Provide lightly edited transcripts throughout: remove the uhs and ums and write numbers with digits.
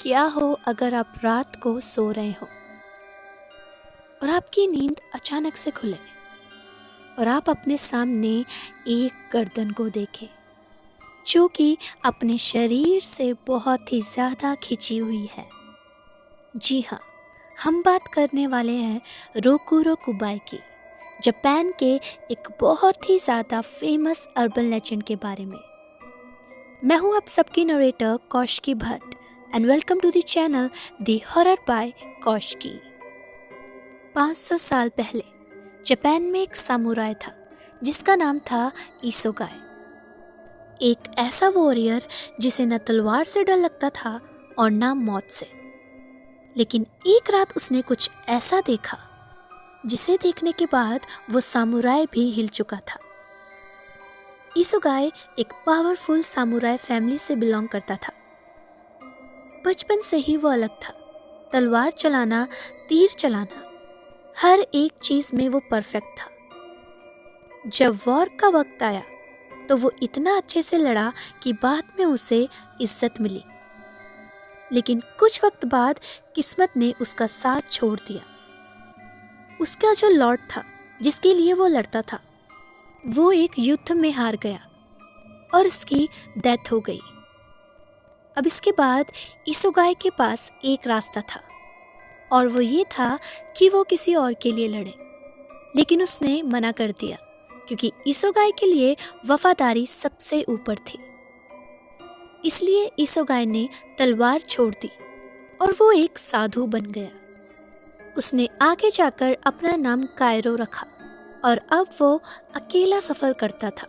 क्या हो अगर आप रात को सो रहे हो और आपकी नींद अचानक से खुले और आप अपने सामने एक गर्दन को देखें जो कि अपने शरीर से बहुत ही ज़्यादा खिंची हुई है। जी हाँ, हम बात करने वाले हैं रोकुरो कुबाई की, जापान के एक बहुत ही ज़्यादा फेमस अर्बन लेजेंड के बारे में। मैं हूँ आप सबकी narrator Kaushiki Bhatt and welcome to the channel the horror by Kaushiki. 500 साल पहले जापान में एक सामुराई था जिसका नाम था इसोगाई। एक ऐसा वॉरियर जिसे न तलवार से डर लगता था और न मौत से। लेकिन एक रात उसने कुछ ऐसा देखा जिसे देखने के बाद वो सामुराई भी हिल चुका था। इसोगाई एक पावरफुल सामुराई फैमिली से बिलोंग करता था। बचपन से ही वो अलग था। तलवार चलाना, तीर चलाना, हर एक चीज में वो परफेक्ट था। जब वॉर का वक्त आया तो वो इतना अच्छे से लड़ा कि बाद में उसे इज्जत मिली। लेकिन कुछ वक्त बाद किस्मत ने उसका साथ छोड़ दिया। उसका जो लॉर्ड था जिसके लिए वो लड़ता था वो एक युद्ध में हार गया और उसकी डेथ हो गई। अब इसके बाद इसोगाई के पास एक रास्ता था और वो ये था कि वो किसी और के लिए लड़े। लेकिन उसने मना कर दिया क्योंकि इसोगाई के लिए वफादारी सबसे ऊपर थी। इसलिए इसोगाई ने तलवार छोड़ दी और वो एक साधु बन गया। उसने आगे जाकर अपना नाम कायरो रखा और अब वो अकेला सफ़र करता था,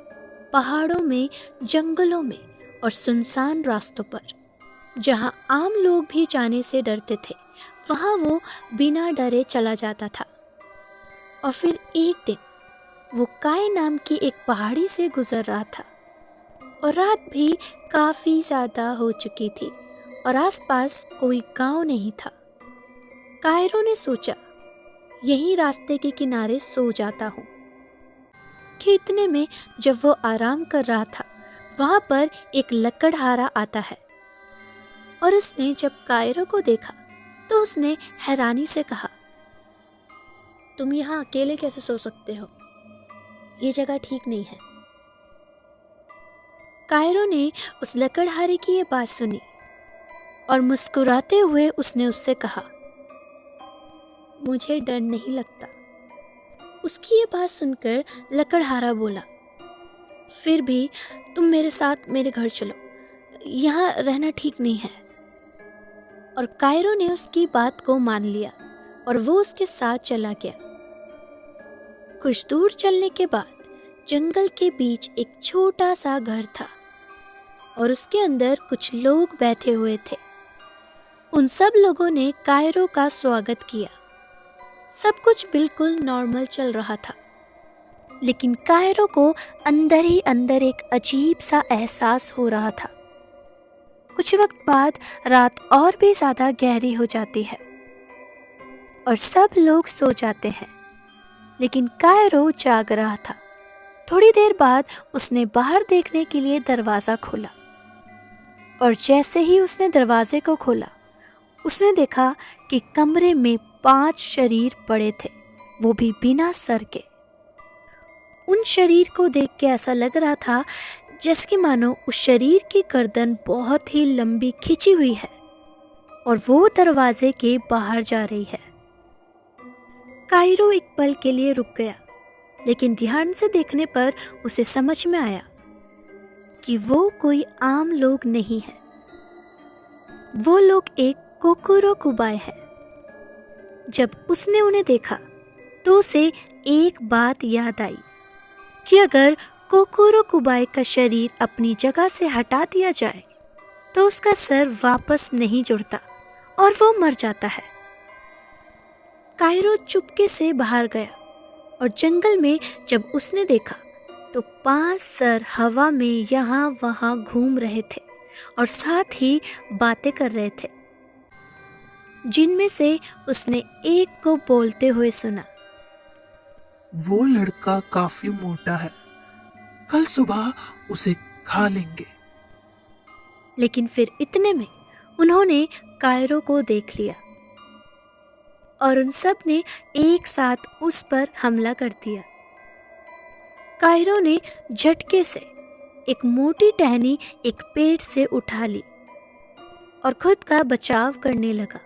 पहाड़ों में, जंगलों में और सुनसान रास्तों पर। जहाँ आम लोग भी जाने से डरते थे वहाँ वो बिना डरे चला जाता था। और फिर एक दिन वो काय नाम की एक पहाड़ी से गुजर रहा था और रात भी काफ़ी ज़्यादा हो चुकी थी और आसपास कोई गांव नहीं था। कायरो ने सोचा यहीं रास्ते के किनारे सो जाता हूँ कि इतने में जब वो आराम कर रहा था वहाँ पर एक लकड़हारा आता है और उसने जब कायरो को देखा तो उसने हैरानी से कहा, तुम यहाँ अकेले कैसे सो सकते हो? ये जगह ठीक नहीं है। कायरो ने उस लकड़हारे की ये बात सुनी और मुस्कुराते हुए उसने उससे कहा, मुझे डर नहीं लगता। उसकी ये बात सुनकर लकड़हारा बोला, फिर भी तुम मेरे साथ मेरे घर चलो, यहाँ रहना ठीक नहीं है। और कायरो ने उसकी बात को मान लिया और वो उसके साथ चला गया। कुछ दूर चलने के बाद जंगल के बीच एक छोटा सा घर था और उसके अंदर कुछ लोग बैठे हुए थे। उन सब लोगों ने कायरो का स्वागत किया। सब कुछ बिल्कुल नॉर्मल चल रहा था। लेकिन कायरो को अंदर ही अंदर एक अजीब सा एहसास हो रहा था। कुछ वक्त बाद रात और भी ज़्यादा गहरी हो जाती है और सब लोग सो जाते हैं। लेकिन कायरो जाग रहा था। थोड़ी देर बाद उसने बाहर देखने के लिए दरवाज़ा खोला और जैसे ही उसने दरवाजे को खोला उसने देखा कि कमरे में 5 शरीर पड़े थे, वो भी बिना सर के। उन शरीर को देख के ऐसा लग रहा था जैसे कि मानो उस शरीर की गर्दन बहुत ही लंबी खिंची हुई है और वो दरवाजे के बाहर जा रही है। कायरो एक पल के लिए रुक गया, लेकिन ध्यान से देखने पर उसे समझ में आया कि वो कोई आम लोग नहीं है। वो लोग एक कोकुरो कुबाई है। जब उसने उन्हें देखा तो उसे एक बात याद आई कि अगर कोकुरो कुबाई का शरीर अपनी जगह से हटा दिया जाए तो उसका सर वापस नहीं जुड़ता और वो मर जाता है। कायरो चुपके से बाहर गया और जंगल में जब उसने देखा तो 5 सर हवा में यहाँ वहाँ घूम रहे थे और साथ ही बातें कर रहे थे, जिनमें से उसने एक को बोलते हुए सुना, वो लड़का काफी मोटा है, कल सुबह उसे खा लेंगे। लेकिन फिर इतने में उन्होंने कायरो को देख लिया और उन सब ने एक साथ उस पर हमला कर दिया। कायरो ने झटके से एक मोटी टहनी एक पेड़ से उठा ली और खुद का बचाव करने लगा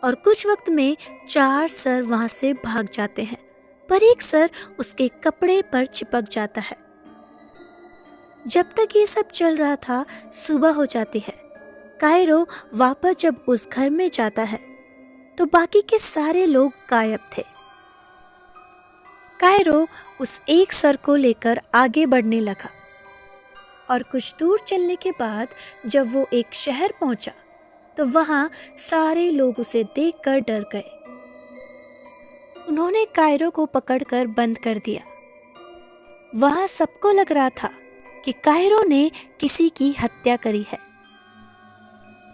और कुछ वक्त में 4 सर वहां से भाग जाते हैं, पर एक सर उसके कपड़े पर चिपक जाता है। जब तक ये सब चल रहा था, सुबह हो जाती है। कायरो वापस जब उस घर में जाता है तो बाकी के सारे लोग गायब थे। कायरो उस एक सर को लेकर आगे बढ़ने लगा और कुछ दूर चलने के बाद जब वो एक शहर पहुंचा तो वहां सारे लोग उसे देखकर डर गए। उन्होंने कायरो को पकड़कर बंद कर दिया। वहां सबको लग रहा था कि कायरो ने किसी की हत्या करी है।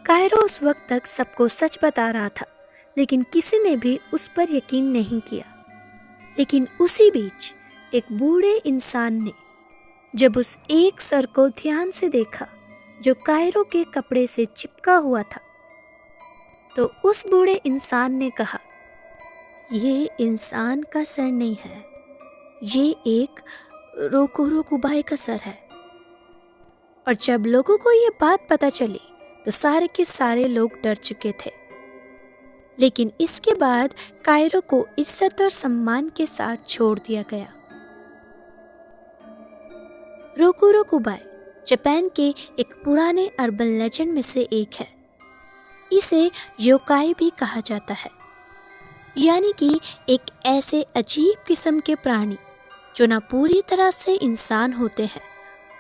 कायरो उस वक्त तक सबको सच बता रहा था, लेकिन किसी ने भी उस पर यकीन नहीं किया। लेकिन उसी बीच एक बूढ़े इंसान ने जब उस एक सर को ध्यान से देखा जो कायरो के कपड़े से चिपका हुआ था, तो उस बूढ़े इंसान ने कहा, ये इंसान का सर नहीं है, ये एक रोकुरो कुबाई का सर है। और जब लोगों को ये बात पता चली तो सारे के सारे लोग डर चुके थे। लेकिन इसके बाद कायरो को इज्जत और सम्मान के साथ छोड़ दिया गया। रोकुरो कुबाई जापान के एक पुराने अर्बन लेजेंड में से एक है। इसे योकाई भी कहा जाता है, यानी कि एक ऐसे अजीब किस्म के प्राणी जो ना पूरी तरह से इंसान होते हैं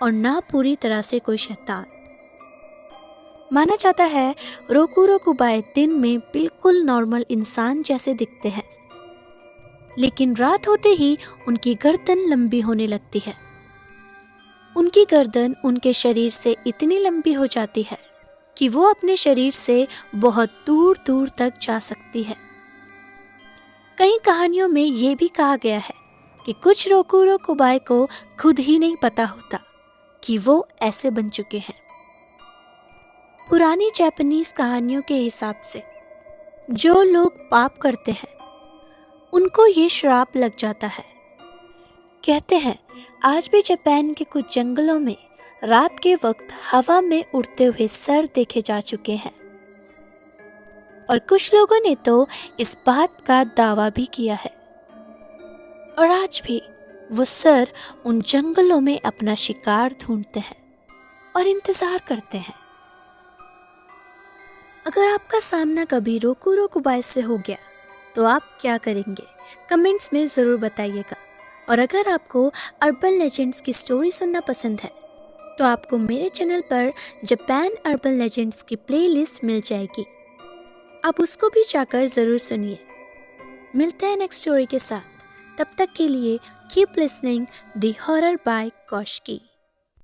और ना पूरी तरह से कोई शैतान। माना जाता है रोकुरो कुबाई दिन में बिल्कुल नॉर्मल इंसान जैसे दिखते हैं, लेकिन रात होते ही उनकी गर्दन लंबी होने लगती है। उनकी गर्दन उनके शरीर से इतनी लंबी हो जाती है कि वो अपने शरीर से बहुत दूर दूर तक जा सकती है। कई कहानियों में ये भी कहा गया है कि कुछ रोकुरो कुबाई को खुद ही नहीं पता होता कि वो ऐसे बन चुके हैं। पुरानी जापानीज कहानियों के हिसाब से जो लोग पाप करते हैं उनको ये श्राप लग जाता है। कहते हैं आज भी जापान के कुछ जंगलों में रात के वक्त हवा में उड़ते हुए सर देखे जा चुके हैं और कुछ लोगों ने तो इस बात का दावा भी किया है। और आज भी वो सर उन जंगलों में अपना शिकार ढूंढते हैं और इंतजार करते हैं। अगर आपका सामना कभी रोकुरो कुबाई से हो गया तो आप क्या करेंगे? कमेंट्स में ज़रूर बताइएगा। और अगर आपको अर्बन लेजेंड्स की स्टोरी सुनना पसंद है तो आपको मेरे चैनल पर जापान अर्बन लेजेंड्स की प्लेलिस्ट मिल जाएगी, आप उसको भी जाकर ज़रूर सुनिए। मिलते हैं नेक्स्ट स्टोरी के साथ, तब तक के लिए keep listening the horror by Kaushiki.